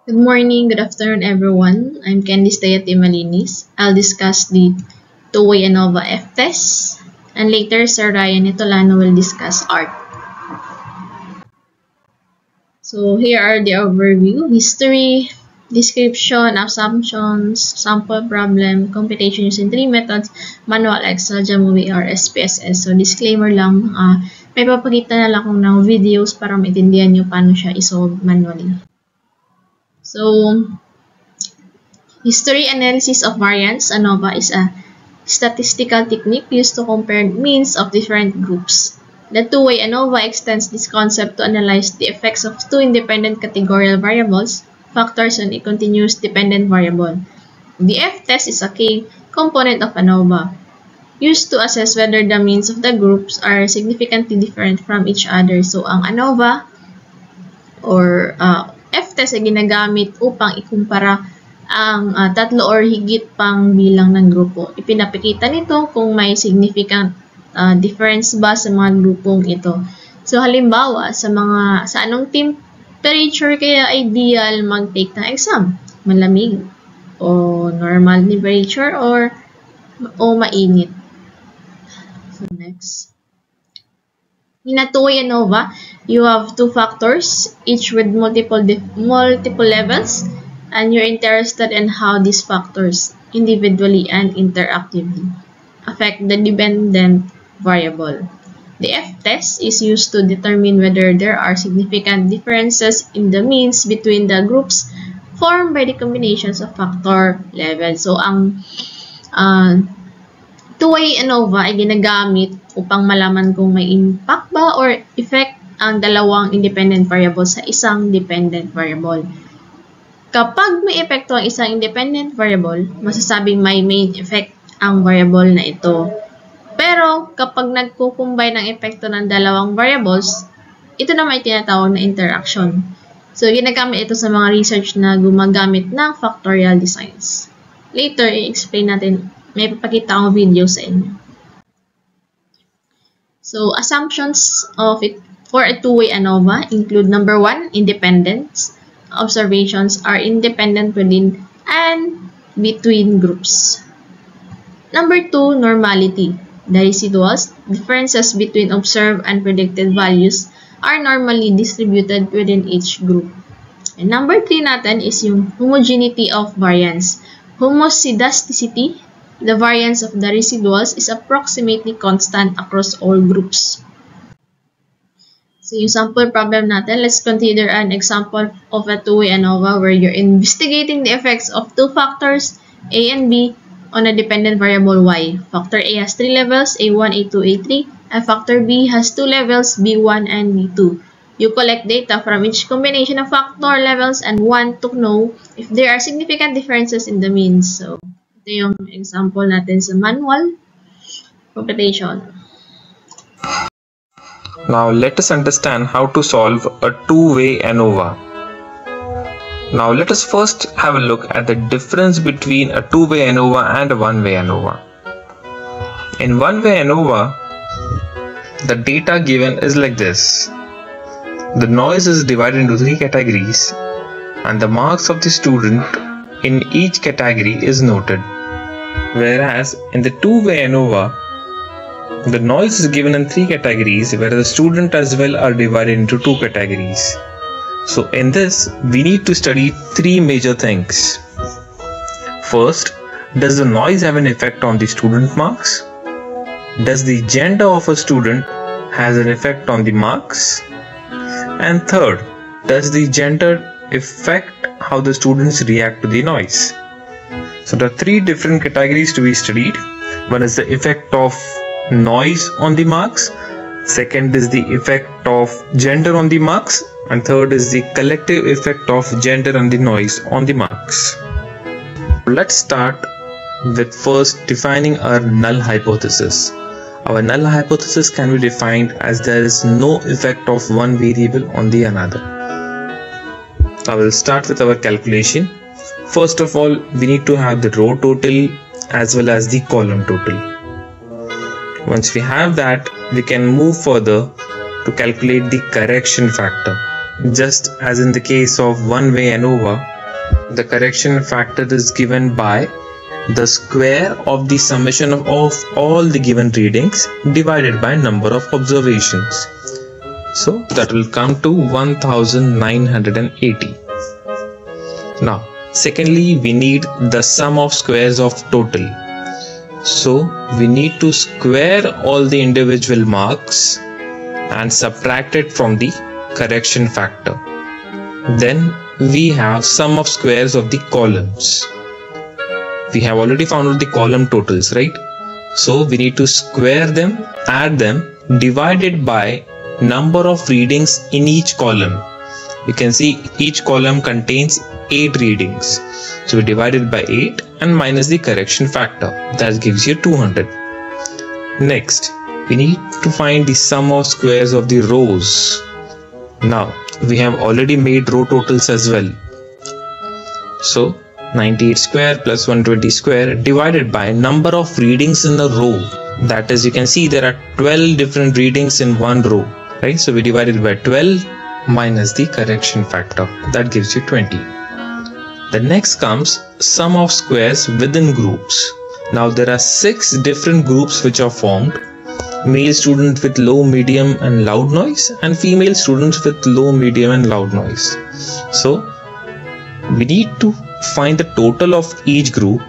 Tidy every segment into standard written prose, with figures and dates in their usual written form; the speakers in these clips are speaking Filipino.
Good morning, good afternoon, everyone. I'm Candice Tayati Malinis. I'll discuss the two-way ANOVA F-test, and later Sir Ryan Itolano will discuss ARC. So here are the overview: history, description, assumptions, sample problem, computation using three methods, manual Excel, Jamovi, or SPSS. So disclaimer lang, may papakita na lang akong ng videos para maintindihan nyo paano siya isolve manually. So, history analysis of variance ANOVA is a statistical technique used to compare means of different groups. The two-way ANOVA extends this concept to analyze the effects of two independent categorical variables, factors on a continuous dependent variable. The F-test is a key component of ANOVA, used to assess whether the means of the groups are significantly different from each other. So, ang ANOVA or F-test ay ginagamit upang ikumpara ang tatlo or higit pang bilang ng grupo. Ipinapakita nito kung may significant difference ba sa mga grupong ito. So halimbawa, sa anong temperature kaya ideal mag-take ng exam? Malamig o normal temperature o mainit. So next. In a two-way ANOVA, you have two factors, each with multiple levels, and you're interested in how these factors, individually and interactively, affect the dependent variable. The F-test is used to determine whether there are significant differences in the means between the groups formed by the combinations of factor levels. So, ang two-way ANOVA ay ginagamit upang malaman kung may impact ba or effect ang dalawang independent variable sa isang dependent variable. Kapag may epekto ang isang independent variable, masasabing may main effect ang variable na ito. Pero kapag nagkukumbay ng epekto ng dalawang variables, ito naman ay tinatawag na interaction. So, ginagamit ito sa mga research na gumagamit ng factorial designs. Later, i-explain natin. May papakita akong video sa inyo. So, assumptions of it for a two-way ANOVA include number 1, independence. Observations are independent within and between groups. Number 2, normality. The residuals, differences between observed and predicted values, are normally distributed within each group. And number 3 natin is yung homogeneity of variance. Homoscedasticity, the variance of the residuals is approximately constant across all groups. So, yung sample problem natin, let's consider an example of a two-way ANOVA where you're investigating the effects of two factors, A and B, on a dependent variable Y. Factor A has 3 levels, A1, A2, A3, and factor B has 2 levels, B1 and B2. You collect data from each combination of factor levels and want to know if there are significant differences in the means. So, ito yung example natin sa manual computation. Now let us understand how to solve a two-way ANOVA. Now let us first have a look at the difference between a two-way ANOVA and a one-way ANOVA. In one-way ANOVA, the data given is like this. The noise is divided into 3 categories and the marks of the student in each category is noted. Whereas in the two-way ANOVA, the noise is given in 3 categories where the student as well are divided into 2 categories. So in this, we need to study 3 major things. First, does the noise have an effect on the student marks? Does the gender of a student has an effect on the marks? And third, does the gender affect how the students react to the noise? So there are 3 different categories to be studied. One is the effect of noise on the marks, second is the effect of gender on the marks, and third is the collective effect of gender and the noise on the marks. Let's start with first defining our null hypothesis. Our null hypothesis can be defined as there is no effect of one variable on the another. I will start with our calculation. First of all, we need to have the row total as well as the column total. Once we have that, we can move further to calculate the correction factor. Just as in the case of one-way ANOVA, The correction factor is given by the square of the summation of all the given readings divided by number of observations. So that will come to 1980. Now, secondly, we need the sum of squares of total. So we need to square all the individual marks and subtract it from the correction factor. Then we have sum of squares of the columns. We have already found out the column totals, right? So we need to square them, add them, divided by number of readings in each column. You can see each column contains 8 readings. So we divide it by 8 and minus the correction factor. That gives you 200. Next, we need to find the sum of squares of the rows. Now, we have already made row totals as well. So 98 square plus 120 square divided by number of readings in the row. That is, you can see there are 12 different readings in one row, right? So we divide it by 12 minus the correction factor. That gives you 20. The next comes sum of squares within groups. Now there are 6 different groups which are formed. Male student with low, medium and loud noise, and female students with low, medium and loud noise. So we need to find the total of each group,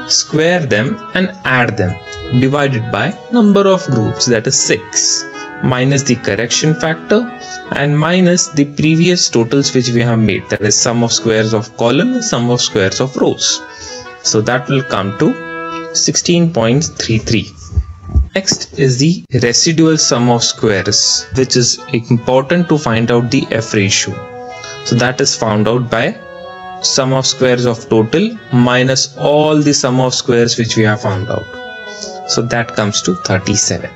square them and add them, divided by number of groups, that is 6, minus the correction factor and minus the previous totals which we have made, that is sum of squares of column and sum of squares of rows. So that will come to 16.33. Next is the residual sum of squares, which is important to find out the F ratio. So that is found out by sum of squares of total minus all the sum of squares which we have found out. So that comes to 37.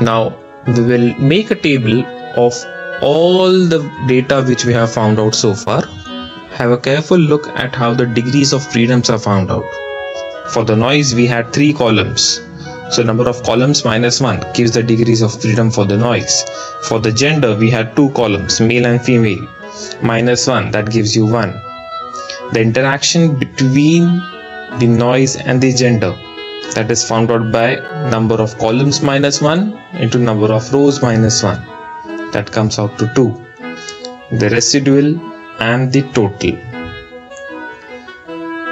Now we will make a table of all the data which we have found out so far. Have a careful look at how the degrees of freedoms are found out. For the noise we had 3 columns. So number of columns minus 1 gives the degrees of freedom for the noise. For the gender we had 2 columns, male and female. Minus 1, that gives you 1. The interaction between the noise and the gender, that is found out by number of columns minus 1 into number of rows minus 1. That comes out to 2. The residual and the total.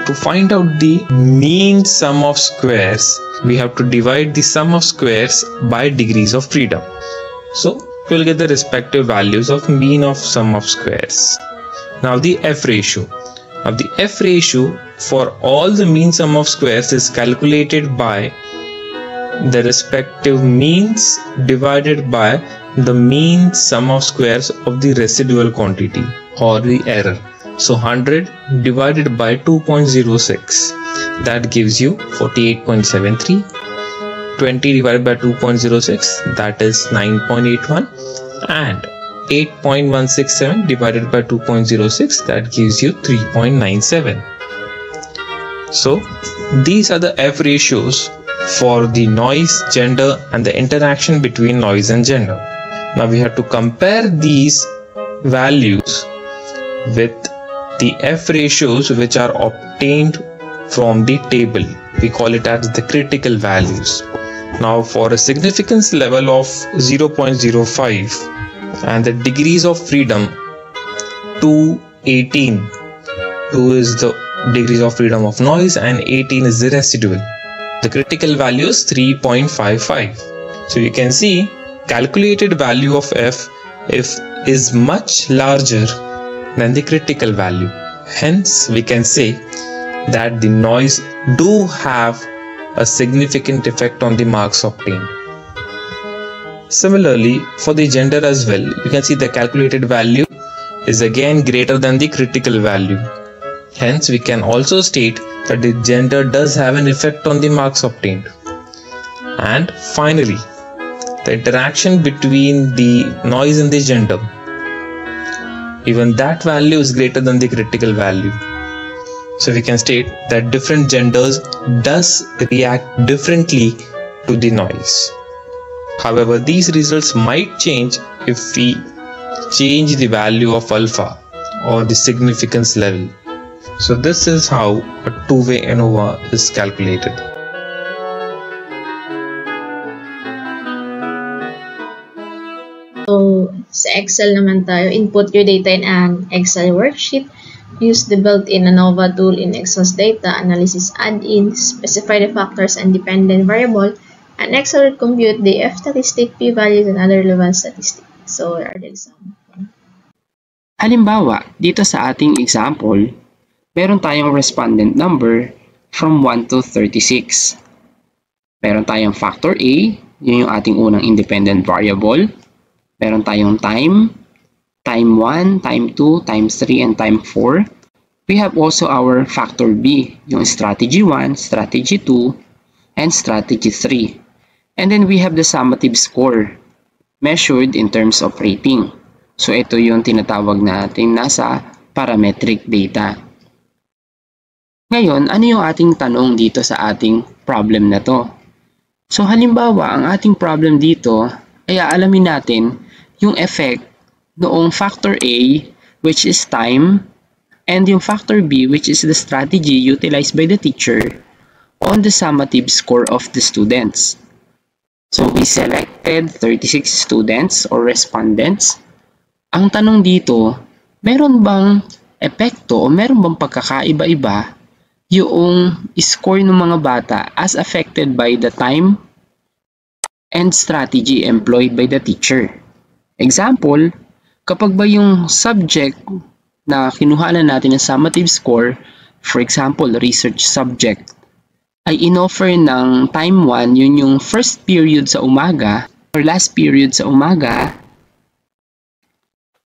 To find out the mean sum of squares, we have to divide the sum of squares by degrees of freedom. So we will get the respective values of mean of sum of squares. Now the F ratio. Now the F ratio for all the mean sum of squares is calculated by the respective means divided by the mean sum of squares of the residual quantity or the error. So 100 divided by 2.06, that gives you 48.73. 20 divided by 2.06, that is 9.81, and 8.167 divided by 2.06, that gives you 3.97. So these are the F ratios for the noise, gender and the interaction between noise and gender. Now we have to compare these values with the F ratios which are obtained from the table. We call it as the critical values. Now for a significance level of 0.05 and the degrees of freedom 218, 2 is the degrees of freedom of noise and 18 is the residual. The critical value is 3.55. So you can see calculated value of F is much larger than the critical value. Hence we can say that the noise do have a significant effect on the marks obtained. Similarly, for the gender as well, you can see the calculated value is again greater than the critical value. Hence, we can also state that the gender does have an effect on the marks obtained. And finally, the interaction between the noise and the gender, even that value is greater than the critical value. So we can state that different genders does react differently to the noise. However, these results might change if we change the value of alpha or the significance level. So this is how a two-way ANOVA is calculated. So, sa Excel naman tayo, input your data in an Excel worksheet. Use the built-in ANOVA tool in Excel's data analysis add-in. Specify the factors and dependent variable. And Excel will compute the F-statistic, p-values, and other relevant statistics. So, here are the examples. Halimbawa, dito sa ating example, meron tayong respondent number from 1 to 36. Meron tayong factor A, yun yung ating unang independent variable. Meron tayong time 1, time 2, time 3, and time 4. We have also our factor B, yung strategy 1, strategy 2, and strategy 3. And then we have the summative score, measured in terms of rating. So ito yung tinatawag natin nasa parametric data. Ngayon, ano yung ating tanong dito sa ating problem na to? So halimbawa, ang ating problem dito ay aalamin natin yung effect noong factor A, which is time, and yung factor B, which is the strategy utilized by the teacher on the summative score of the students. So we selected 36 students or respondents. Ang tanong dito, meron bang epekto o meron bang pagkakaiba-iba yung score ng mga bata as affected by the time and strategy employed by the teacher? Example, kapag ba yung subject na kinuhanan natin ng summative score, for example, research subject, ay inoffer ng time 1, yun yung first period sa umaga or last period sa umaga,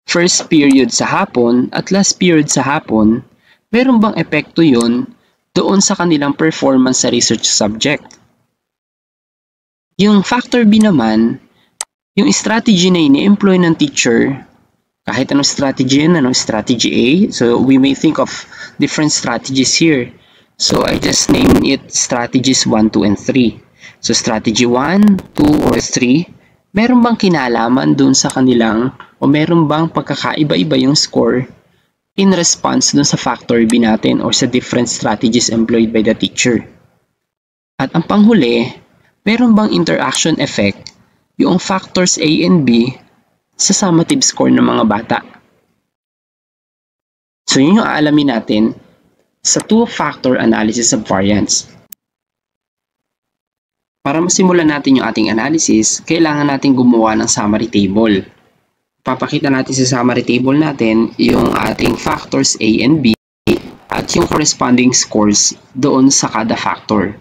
first period sa hapon at last period sa hapon, meron bang epekto yun doon sa kanilang performance sa research subject? Yung factor B naman, yung strategy na ini-employ ng teacher, kahit anong strategy yan, anong strategy A, so we may think of different strategies here. So I just named it strategies 1, 2, and 3. So strategy 1, 2, or 3, meron bang kinalaman dun sa kanilang o meron bang pagkakaiba-iba yung score in response dun sa factor B natin or sa different strategies employed by the teacher? At ang panghuli, meron bang interaction effect yung factors A and B sa summative score ng mga bata? So yun yung aalamin natin sa two-factor analysis of variance. Para masimulan natin yung ating analysis, kailangan natin gumawa ng summary table. Papakita natin sa summary table natin yung ating factors A and B at yung corresponding scores doon sa kada factor.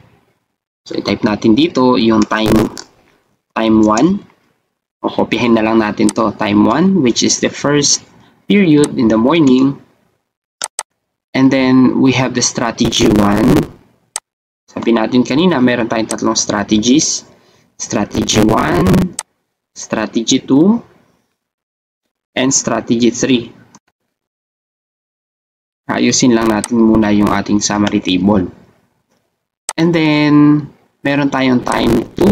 So i-type natin dito yung time 1, o kopyahin na lang natin to, time 1, which is the first period in the morning. And then we have the strategy 1. Sabi natin kanina, meron tayong tatlong strategies. Strategy 1, strategy 2, and strategy 3. Ayusin lang natin muna yung ating summary table. And then, meron tayong time 2,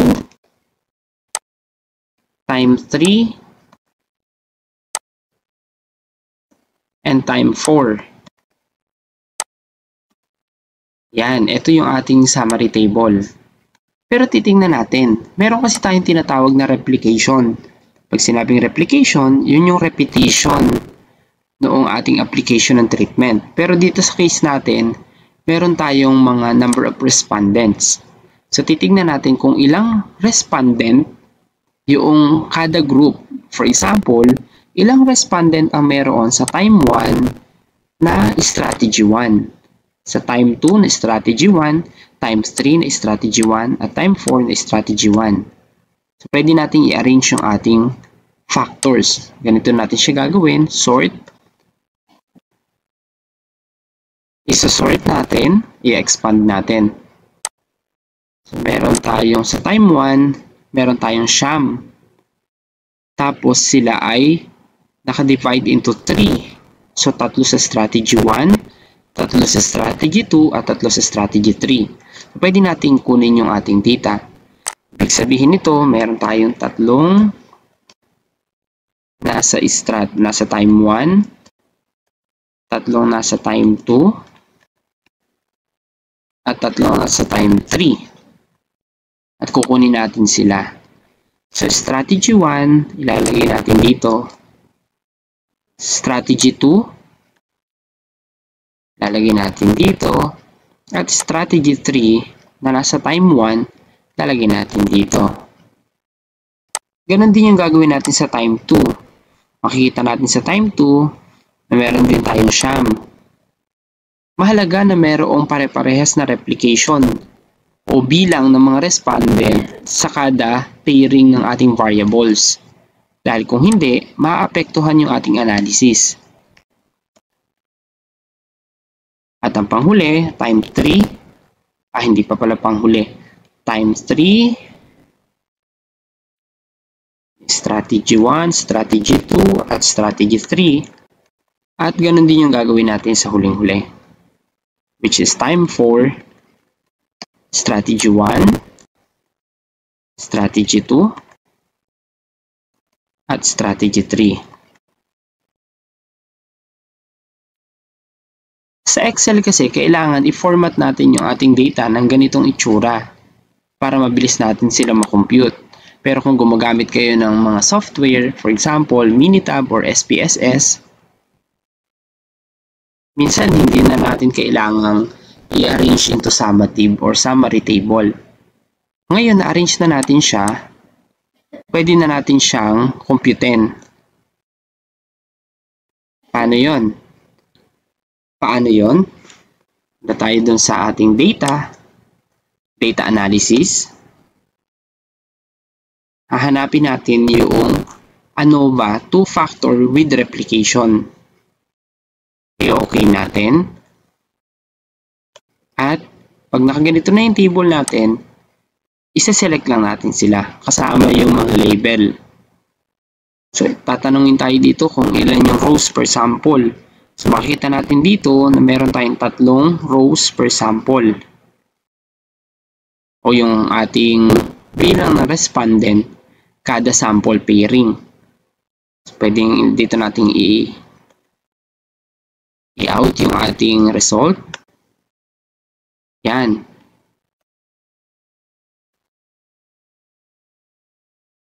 time 3, and time 4. Yan, ito yung ating summary table. Pero titingnan natin, meron kasi tayong tinatawag na replication. Pag sinabing replication, yun yung repetition noong ating application ng treatment. Pero dito sa case natin, meron tayong mga number of respondents. So titingnan natin kung ilang respondent yung kada group. For example, ilang respondent ang meron sa time 1 na strategy 1, sa time 2 na strategy 1, time 3 na strategy 1, at time 4 na strategy 1. So pwede natin i-arrange yung ating factors. Ganito natin siya gagawin, sort. Isa-sort natin, i-expand natin. So meron tayong sa time 1, meron tayong siyam. Tapos sila ay naka-divide into 3. So tatlo sa strategy 1, tatlo sa strategy 2, at tatlo sa strategy 3. So, pwede natin kunin yung ating data. Ibig sabihin nito, meron tayong tatlong nasa time tatlong nasa time 2, at tatlong nasa time 3. At kukunin natin sila. So, strategy 1, ilalagay natin dito. Strategy 2, ilalagay natin dito. At strategy 3, na nasa time 1, ilalagay natin dito. Ganon din yung gagawin natin sa time 2. Makikita natin sa time 2 na meron din tayong siyam. Mahalaga na mayroong pare-parehas na replication o bilang ng mga respondent sa kada pairing ng ating variables. Dahil kung hindi, maapektuhan yung ating analysis. At ang panghuli, time 3, hindi pa pala panghuli, time 3, strategy 1, strategy 2, at strategy 3. At ganun din yung gagawin natin sa huling-huli, which is time 4, strategy 1, strategy 2, at strategy 3. Sa Excel kasi, kailangan i-format natin yung ating data ng ganitong itsura para mabilis natin sila makompute. Pero kung gumagamit kayo ng mga software, for example, Minitab or SPSS, minsan hindi na natin kailangang i-arrange into summative or summary table. Ngayon, na-arrange na natin siya, pwede na natin siyang computein. Paano yon? Na tayo dun sa ating data analysis. Hahanapin natin yung ANOVA 2-factor with replication. I-okay natin. At pag nakaganito na yung table natin, isa-select lang natin sila kasama yung mga label. So, tatanungin tayo dito kung ilan yung rows per sample. So, makikita natin dito na meron tayong 3 rows per sample. O yung ating bilang na respondent kada sample pairing. So, pwedeng dito natin i-out yung ating result. Yan.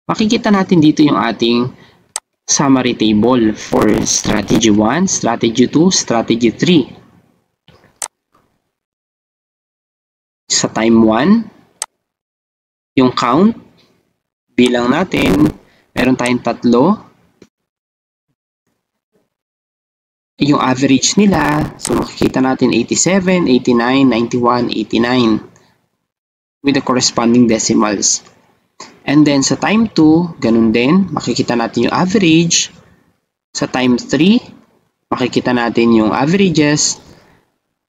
Makikita natin dito yung ating summary table for strategy 1, strategy 2, strategy 3. Sa time 1, yung count, bilang natin, meron tayong 3. Yung average nila, so makikita natin 87, 89, 91, 89 with the corresponding decimals. And then sa time 2, ganun din, makikita natin yung average. Sa time 3, makikita natin yung averages.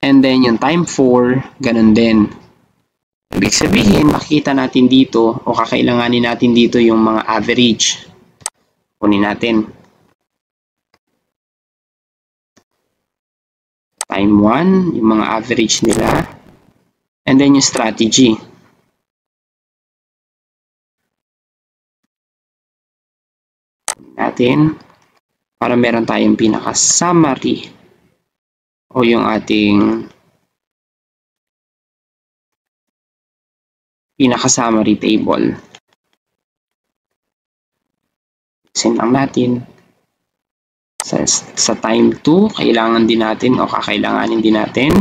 And then yung time 4, ganun din. Ibig sabihin, makikita natin dito o kakailanganin natin dito yung mga average. Kunin natin. Time 1, yung mga average nila. And then yung strategy. Natin para meron tayong pinaka-summary o yung ating pinaka-summary table. Send lang natin. Sa time 2, kailangan din natin o kakailanganin din natin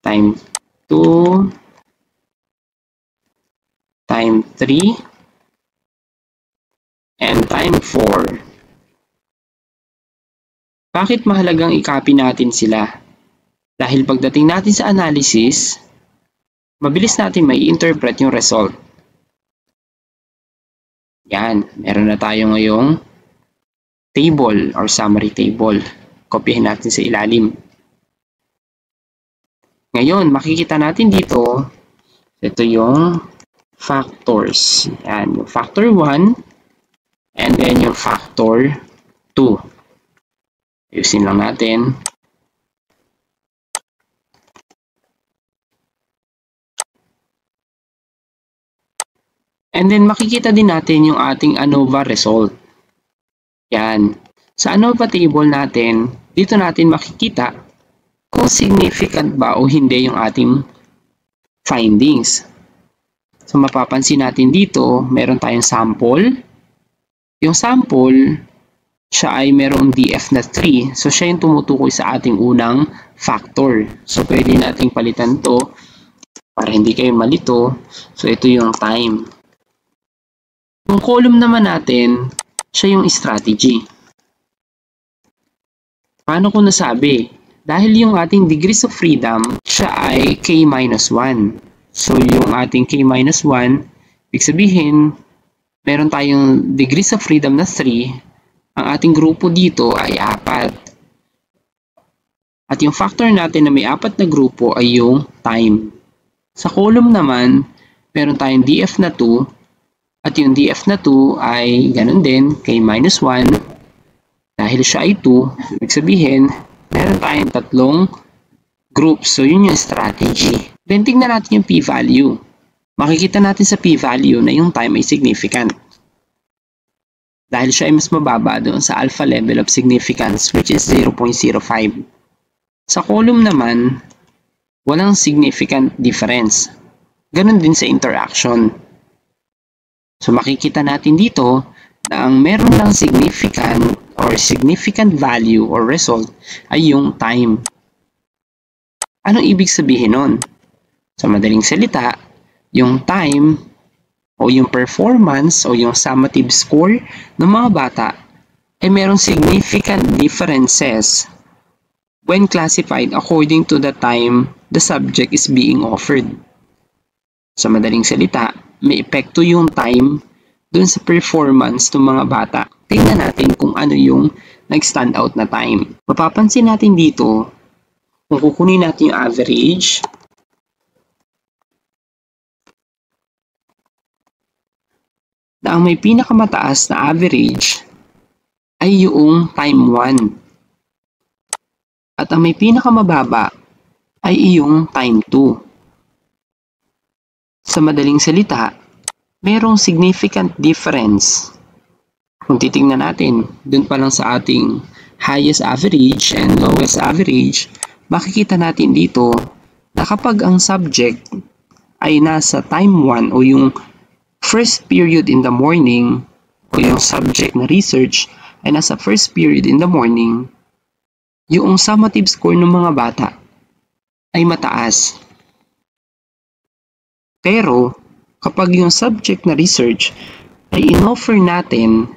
time 2, time 3, and time 4. Bakit mahalagang i-copy natin sila? Dahil pagdating natin sa analysis, mabilis natin may interpret yung result. Yan, meron na tayo ngayong table or summary table. Kopyahin natin sa ilalim. Ngayon, makikita natin dito, ito yung factors. Yan, yung factor 1, and then yung factor 2. Ayusin lang natin. And then makikita din natin yung ating ANOVA result. Yan. Sa ANOVA table natin, dito natin makikita kung significant ba o hindi yung ating findings. So mapapansin natin dito, meron tayong sample. Yung sample, siya ay merong DF na 3. So siya yung tumutukoy sa ating unang factor. So pwede nating palitan to para hindi kayo malito. So ito yung time. Yung column naman natin, siya yung strategy. Paano ko nasabi? Dahil yung ating degrees of freedom, siya ay K-1. So yung ating K-1, ibig sabihin, meron tayong degrees of freedom na 3. Ang ating grupo dito ay 4. At yung factor natin na may 4 na grupo ay yung time. Sa column naman, meron tayong DF na 2. At yung DF na 2 ay ganun din, K-1. Dahil siya ay 2, ibig sabihin, meron tayong 3 groups. So yun yung strategy. Then tingnan natin yung p-value. Makikita natin sa p-value na yung time ay significant. Dahil siya ay mas mababa doon sa alpha level of significance, which is 0.05. Sa column naman, walang significant difference. Ganun din sa interaction. So makikita natin dito na ang meron lang significant or significant value or result ay yung time. Anong ibig sabihin nun? Sa madaling salita, yung time o yung performance o yung summative score ng mga bata ay merong significant differences when classified according to the time the subject is being offered. Sa madaling salita, may epekto yung time dun sa performance ng mga bata. Tingnan natin kung ano yung nag-stand out na time. Mapapansin natin dito, kung kukunin natin yung average, na ang may pinakamataas na average ay yung time 1. At ang may pinakamababa ay yung time 2. Sa madaling salita, merong significant difference. Kung titingnan natin, dun pa lang sa ating highest average and lowest average, makikita natin dito na kapag ang subject ay nasa time 1 o yung first period in the morning o yung subject na research ay nasa first period in the morning, yung summative score ng mga bata ay mataas. Pero, kapag yung subject na research ay in-offer natin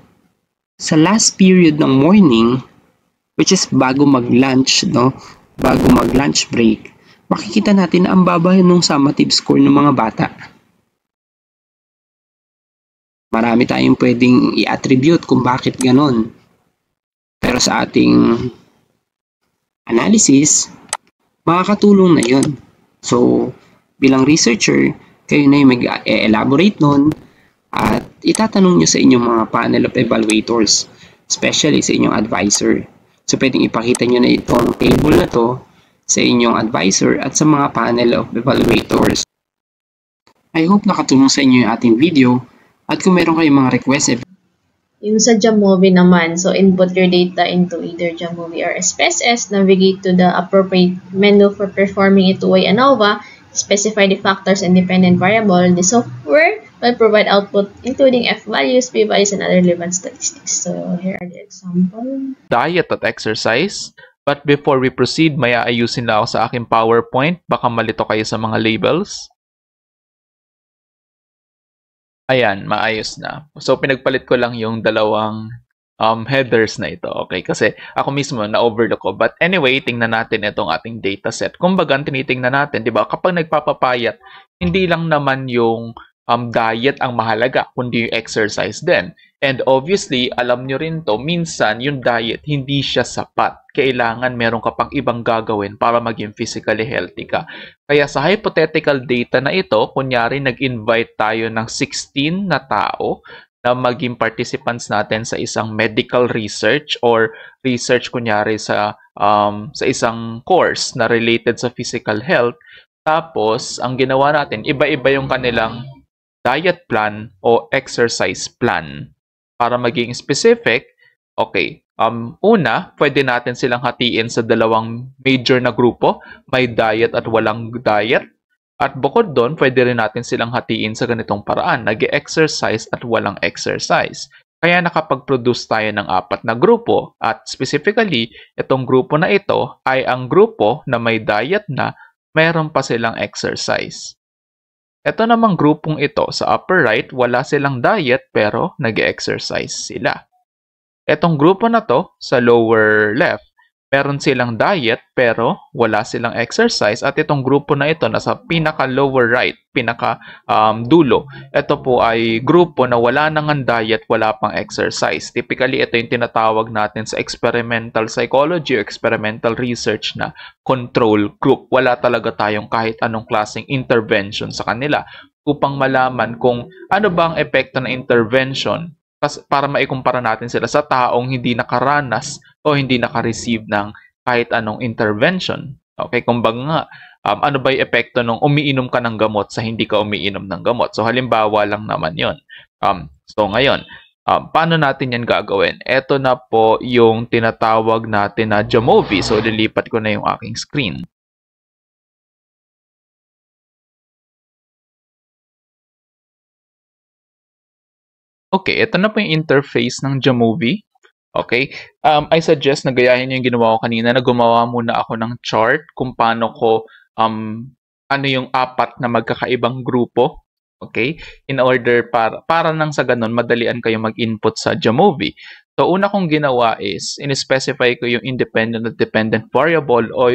sa last period ng morning, which is bago mag-lunch, no? Bago mag-lunch break, makikita natin na ang baba ng summative score ng mga bata. Marami tayong pwedeng i-attribute kung bakit ganon. Pero sa ating analysis, makakatulong na yun. So, bilang researcher, kayo na yung mag-elaborate nun at itatanong nyo sa inyong mga panel of evaluators, especially sa inyong advisor. So, pwedeng ipakita nyo na itong table na to sa inyong advisor at sa mga panel of evaluators. I hope nakatulong sa inyo yung ating video at kung meron kayong mga request, Yung sa Jamovi naman, so input your data into either Jamovi or SPSS, navigate to the appropriate menu for performing a two-way ANOVA, specify the factors and dependent variable. The software will provide output including F values, P values, and other relevant statistics. So here are the examples. Diet at exercise. But before we proceed, may aayusin na ako sa aking PowerPoint. Baka malito kayo sa mga labels. Ayan, maayos na. So, pinagpalit ko lang yung dalawang headers na ito. Okay, kasi ako mismo na-overlook ko. But anyway, tingnan natin itong ating dataset. Kumbaga, tinitingnan natin, di ba? Kapag nagpapapayat, hindi lang naman yung diet ang mahalaga, kundi yung exercise din. And obviously, alam nyo rin to, minsan yung diet hindi siya sapat. Kailangan meron ka pang ibang gagawin para maging physically healthy ka. Kaya sa hypothetical data na ito, kunyari nag-invite tayo ng 16 na tao na maging participants natin sa isang medical research or research kunyari sa isang course na related sa physical health. Tapos, ang ginawa natin, iba-iba yung kanilang diet plan o exercise plan. Para maging specific, okay, Una, pwede natin silang hatiin sa dalawang major na grupo, may diet at walang diet. At bukod doon, pwede rin natin silang hatiin sa ganitong paraan, nag-exercise at walang exercise. Kaya nakapag-produce tayo ng 4 na grupo at specifically, itong grupo na ito ay ang grupo na may diet na mayroon pa silang exercise. Ito namang grupong ito sa upper right, wala silang diet pero nag-exercise sila. Etong grupo na to sa lower left, meron silang diet pero wala silang exercise. At itong grupo na ito nasa pinaka lower right, pinaka dulo, ito po ay grupo na wala nang diet, wala pang exercise. Typically, ito yung tinatawag natin sa experimental psychology o experimental research na control group. Wala talaga tayong kahit anong klaseng intervention sa kanila upang malaman kung ano bang epekto ng intervention para maikumpara natin sila sa taong hindi nakaranas o hindi naka-receive ng kahit anong intervention. Okay, kumbaga nga, ano ba yung epekto nung umiinom ka ng gamot sa hindi ka umiinom ng gamot? So, halimbawa lang naman yon. So, ngayon, paano natin yan gagawin? Ito na po yung tinatawag natin na Jamovi. So, lilipat ko na yung aking screen. Okay, ito na po yung interface ng Jamovi. Okay, I suggest na gayahin yung ginawa ko kanina, na gumawa muna ako ng chart kung paano ko, ano yung 4 na magkakaibang grupo. Okay, in order para nang sa ganun, madalian kayo mag-input sa Jamovi. So, una kong ginawa is, in-specify ko yung independent at dependent variable o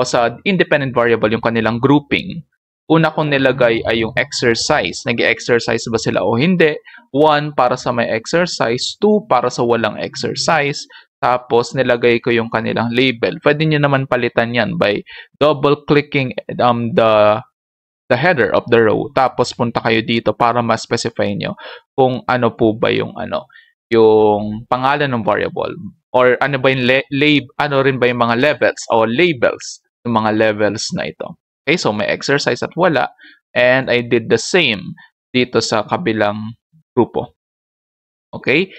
sa independent variable yung kanilang grouping. Una kong nilagay ay yung exercise. Nag-exercise ba sila o hindi? 1 para sa may exercise, 2 para sa walang exercise. Tapos nilagay ko yung kanilang label. Pwede nyo naman palitan yan by double-clicking the header of the row. Tapos punta kayo dito para ma-specify nyo kung ano po ba yung yung pangalan ng variable. Or ano ba yung ano rin ba yung mga levels o labels ng mga levels na ito. Okay, so may exercise at wala. And I did the same dito sa kabilang grupo. Okay?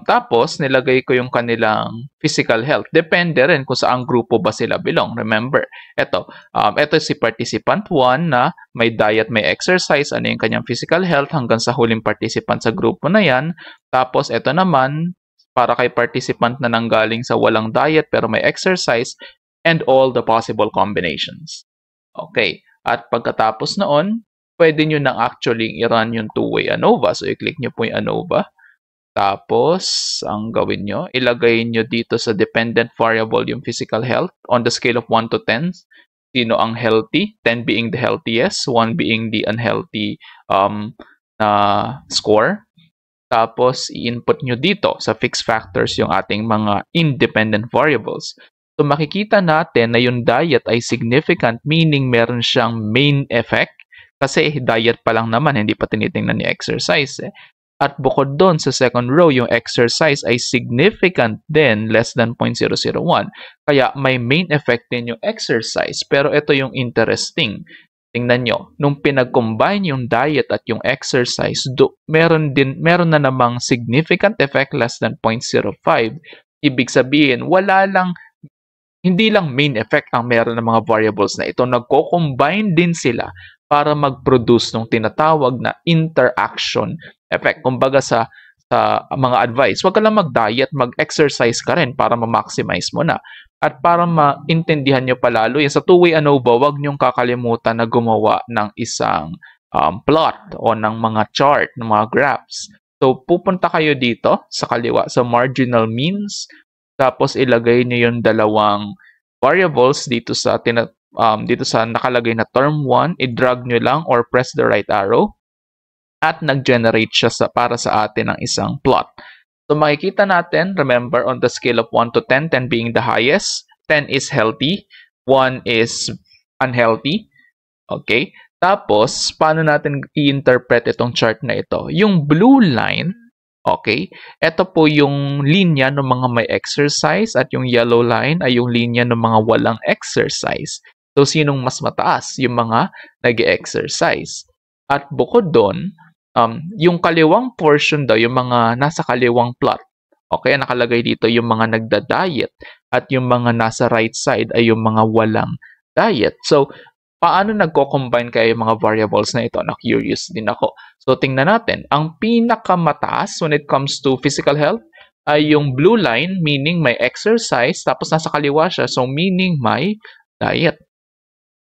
Tapos, nilagay ko yung kanilang physical health. Depende rin kung saang grupo ba sila belong. Remember, ito si participant 1 na may diet, may exercise. Ano yung kanyang physical health hanggang sa huling participant sa grupo na yan. Tapos, ito naman, para kay participant na nanggaling sa walang diet pero may exercise and all the possible combinations. Okay. At pagkatapos noon, pwede nyo nang actually i-run yung two-way ANOVA. So, i-click nyo po yung ANOVA. Tapos, ang gawin nyo, ilagay nyo dito sa dependent variable yung physical health on the scale of 1 to 10. Sino ang healthy? 10 being the healthiest, 1 being the unhealthy score. Tapos, i-input nyo dito sa fixed factors yung ating mga independent variables. So, makikita natin na yung diet ay significant, meaning meron siyang main effect. Kasi diet pa lang naman, hindi pa tinitingnan ni exercise. At bukod doon sa second row, yung exercise ay significant din, less than 0.001. Kaya may main effect din yung exercise. Pero ito yung interesting. Tingnan nyo, nung pinag-combine yung diet at yung exercise, meron na namang significant effect less than 0.05. Ibig sabihin, hindi lang main effect ang meron ng mga variables na ito. Nagko-combine din sila para mag-produce ng tinatawag na interaction effect. Kumbaga sa mga advice, huwag ka lang mag-diet, mag-exercise ka rin para ma-maximize mo na. At para maintindihan nyo palalo, yan sa two-way ANOVA, huwag nyong kakalimutan na gumawa ng isang plot o ng mga chart, ng mga graphs. So, pupunta kayo dito sa kaliwa, sa marginal means. Tapos, ilagay nyo yung dalawang variables dito sa nakalagay na term 1. I-drag nyo lang or press the right arrow. At nag-generate siya para sa atin ng isang plot. So, makikita natin, remember, on the scale of 1 to 10, 10 being the highest, 10 is healthy, 1 is unhealthy. Okay? Tapos, paano natin i-interpret itong chart na ito? Yung blue line, okay, ito po yung linya ng mga may exercise at yung yellow line ay yung linya ng mga walang exercise. So, sinong mas mataas? Yung mga nag-exercise. At bukod doon, yung kaliwang portion daw, yung mga nasa kaliwang plot, Okay, nakalagay dito yung mga nagda-diet at yung mga nasa right side ay yung mga walang diet. So, paano nagko-combine kaya yung mga variables na ito? Na-curious din ako. So, tingnan natin. Ang pinakamataas when it comes to physical health ay yung blue line, meaning may exercise, tapos nasa kaliwa siya, so meaning may diet.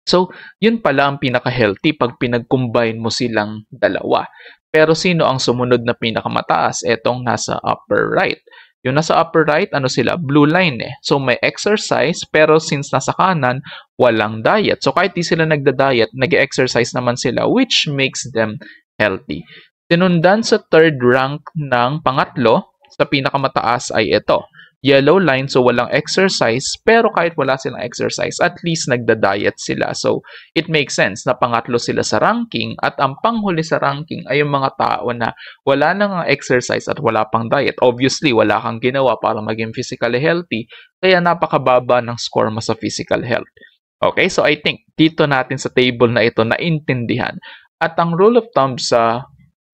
So, yun pala ang pinaka-healthy pag pinag-combine mo silang dalawa. Pero sino ang sumunod na pinakamataas? Etong nasa upper right. Yung nasa upper right, ano sila? Blue line eh. So, may exercise, pero since nasa kanan, walang diet. So, kahit di sila nagda-diet, nag-exercise naman sila, which makes them healthy. Sinundan sa third rank ng pangatlo, sa pinakamataas ay ito. Yellow line, so walang exercise, pero kahit wala silang exercise, at least nagda-diet sila. So, it makes sense na pangatlo sila sa ranking at ang panghuli sa ranking ay yung mga tao na wala nang exercise at wala pang diet. Obviously, wala kang ginawa para maging physically healthy, kaya napakababa ng score mo sa physical health. Okay, so I think dito natin sa table na ito naintindihan. At ang rule of thumb sa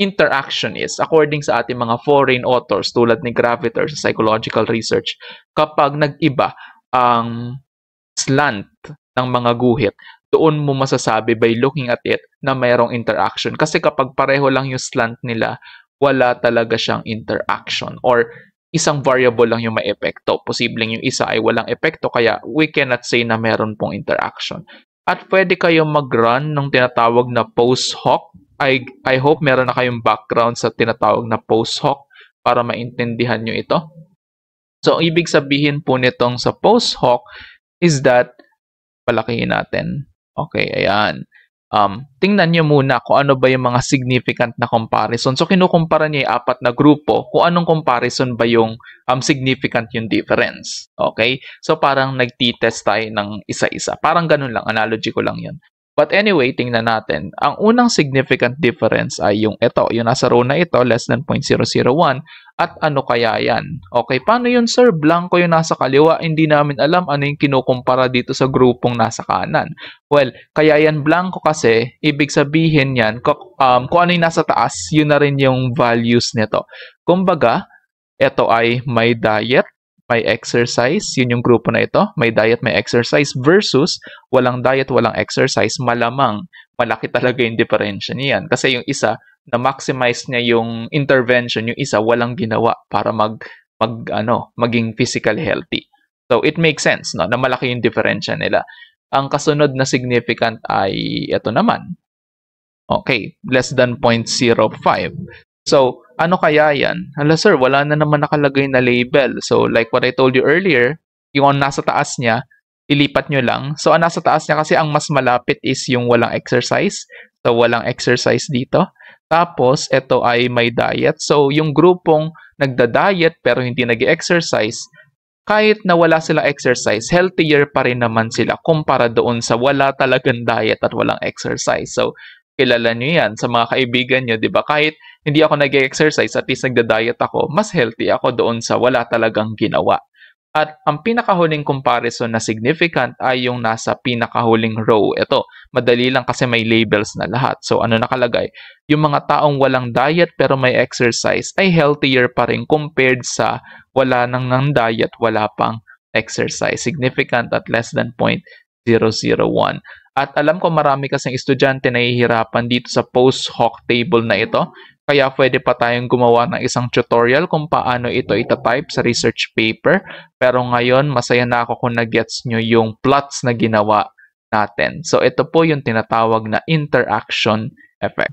interaction is, according sa ating mga foreign authors tulad ni Graviter sa psychological research, kapag nag-iba ang slant ng mga guhit, doon mo masasabi by looking at it na mayroong interaction. Kasi kapag pareho lang yung slant nila, wala talaga siyang interaction or isang variable lang yung may epekto. Posibleng yung isa ay walang epekto, kaya we cannot say na meron pong interaction. At pwede kayong mag-run ng tinatawag na post hoc. I hope meron na kayong background sa tinatawag na post hoc para maintindihan nyo ito. So, ibig sabihin po nitong sa post hoc is that, palakihin natin. Okay, ayan. Tingnan nyo muna kung ano ba yung mga significant na comparison. So, kinukumpara niya yung apat na grupo kung anong comparison ba yung significant yung difference. Okay? So, parang nagtitest tayo ng isa-isa. Parang ganun lang. Analogy ko lang yun. But anyway, tingnan natin. Ang unang significant difference ay yung ito. Yung nasa row na ito, less than 0.001. At ano kaya yan? Okay, paano yun, sir? Blanco yung nasa kaliwa. Hindi namin alam ano yung kinukumpara dito sa grupong nasa kanan. Well, kaya yan blanco kasi, ibig sabihin yan, kung ano yung nasa taas, yun na rin yung values nito. Kumbaga, ito ay may diet, may exercise, yun yung grupo na ito, may diet, may exercise, versus walang diet, walang exercise, malamang malaki talaga yung difference niyan. Kasi yung isa, na-maximize niya yung intervention, yung isa, walang ginawa para maging physically healthy. So, it makes sense, no, na malaki yung difference nila. Ang kasunod na significant ay ito naman. Okay, less than 0.05. So, ano kaya yan? Hala sir, wala na naman nakalagay na label. So, like what I told you earlier, yung nasa taas niya, ilipat nyo lang. So, ang nasa taas niya kasi ang mas malapit is yung walang exercise. So, walang exercise dito. Tapos, ito ay may diet. So, yung grupong nagda-diet pero hindi nag-exercise, kahit na wala silang exercise, healthier pa rin naman sila kumpara doon sa wala talagang diet at walang exercise. So, kilala nyo yan sa mga kaibigan nyo, di ba? Kahit hindi ako nag-exercise, at least nagda-diet ako, mas healthy ako doon sa wala talagang ginawa. At ang pinakahuling comparison na significant ay yung nasa pinakahuling row. Ito, madali lang kasi may labels na lahat. So, ano nakalagay? Yung mga taong walang diet pero may exercise ay healthier pa rin compared sa wala nang diet, wala pang exercise. Significant at less than 0.001. At alam ko marami kasing estudyante na hihirapan dito sa post hoc table na ito. Kaya pwede pa tayong gumawa ng isang tutorial kung paano ito itatype sa research paper. Pero ngayon, masaya na ako kung na-gets nyo yung plots na ginawa natin. So, ito po yung tinatawag na interaction effect.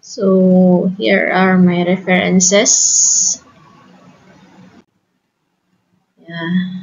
So, here are my references. Yeah.